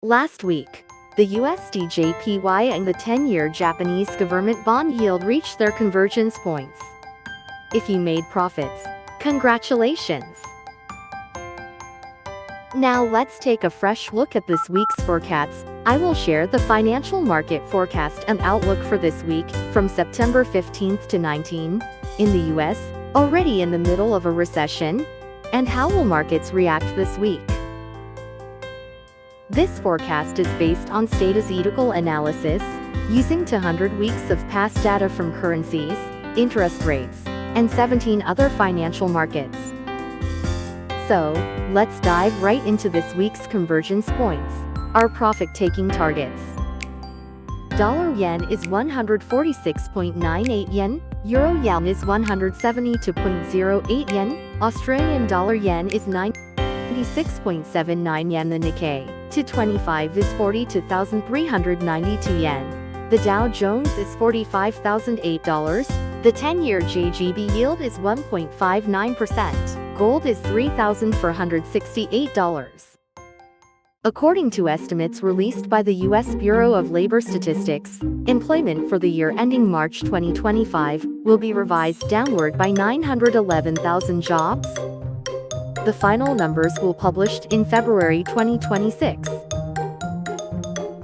Last week, the USD/JPY and the 10-year Japanese government bond yield reached their convergence points. If you made profits, congratulations! Now let's take a fresh look at this week's forecasts. I will share the financial market forecast and outlook for this week, from September 15th to 19th, in the US, already in the middle of a recession, and how will markets react this week. This forecast is based on statistical analysis, using 200 weeks of past data from currencies, interest rates, and 17 other financial markets. So, let's dive right into this week's convergence points, our profit-taking targets. Dollar-yen is 146.98 yen, Euro-yen is 172.08 yen, Australian dollar-yen is 96.79 yen. The Nikkei to 25 is 42,392 yen. The Dow Jones is $45,008. The 10-year JGB yield is 1.59%. Gold is $3,468. According to estimates released by the U.S. Bureau of Labor Statistics, employment for the year ending March 2025 will be revised downward by 911,000 jobs. The final numbers will be published in February 2026.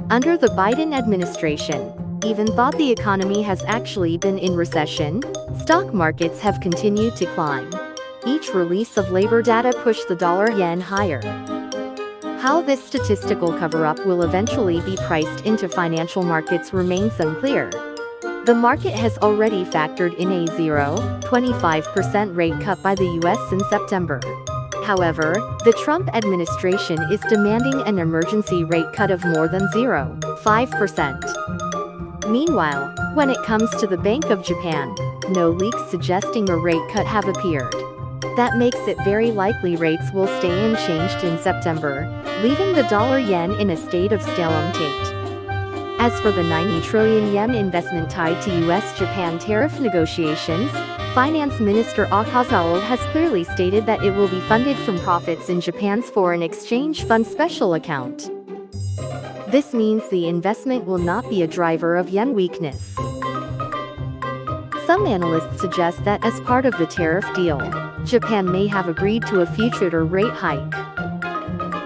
Under the Biden administration, even thought the economy has actually been in recession, stock markets have continued to climb. Each release of labor data pushed the dollar-yen higher. How this statistical cover-up will eventually be priced into financial markets remains unclear. The market has already factored in a 0.25% rate cut by the US in September. However, the Trump administration is demanding an emergency rate cut of more than 0.5%. Meanwhile, when it comes to the Bank of Japan, no leaks suggesting a rate cut have appeared. That makes it very likely rates will stay unchanged in September, leaving the dollar-yen in a state of stalemate. As for the 90 trillion yen investment tied to US-Japan tariff negotiations, Finance Minister Akazawa has clearly stated that it will be funded from profits in Japan's foreign exchange fund special account. This means the investment will not be a driver of yen weakness. Some analysts suggest that as part of the tariff deal, Japan may have agreed to a future rate hike.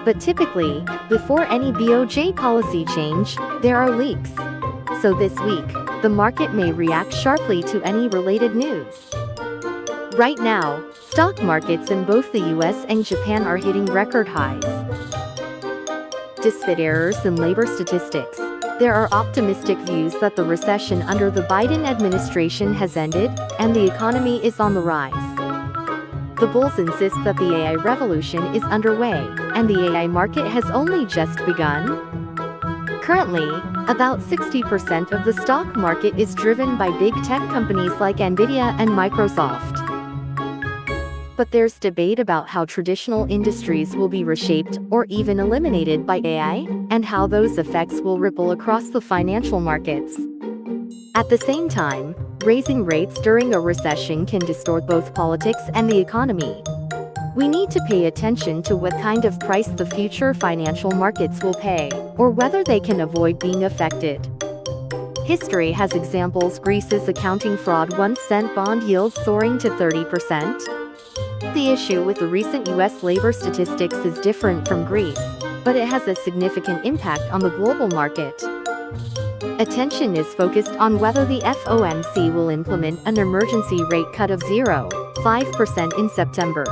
But typically, before any BOJ policy change, there are leaks. So this week, the market may react sharply to any related news. Right now, stock markets in both the US and Japan are hitting record highs. Despite errors in labor statistics, there are optimistic views that the recession under the Biden administration has ended, and the economy is on the rise. The bulls insist that the AI revolution is underway, and the AI market has only just begun. Currently, about 60% of the stock market is driven by big tech companies like Nvidia and Microsoft. But there's debate about how traditional industries will be reshaped or even eliminated by AI, and how those effects will ripple across the financial markets. At the same time, raising rates during a recession can distort both politics and the economy. We need to pay attention to what kind of price the future financial markets will pay, or whether they can avoid being affected. History has examples. Greece's accounting fraud once sent bond yields soaring to 30%. The issue with the recent US labor statistics is different from Greece, but it has a significant impact on the global market. Attention is focused on whether the FOMC will implement an emergency rate cut of 0.5% in September.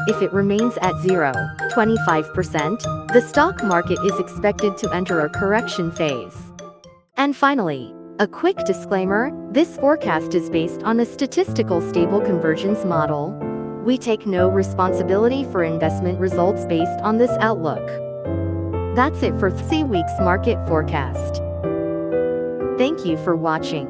If it remains at 0.25%, the stock market is expected to enter a correction phase. And finally, a quick disclaimer: this forecast is based on a statistical stable convergence model. We take no responsibility for investment results based on this outlook. That's it for this week's market forecast. Thank you for watching.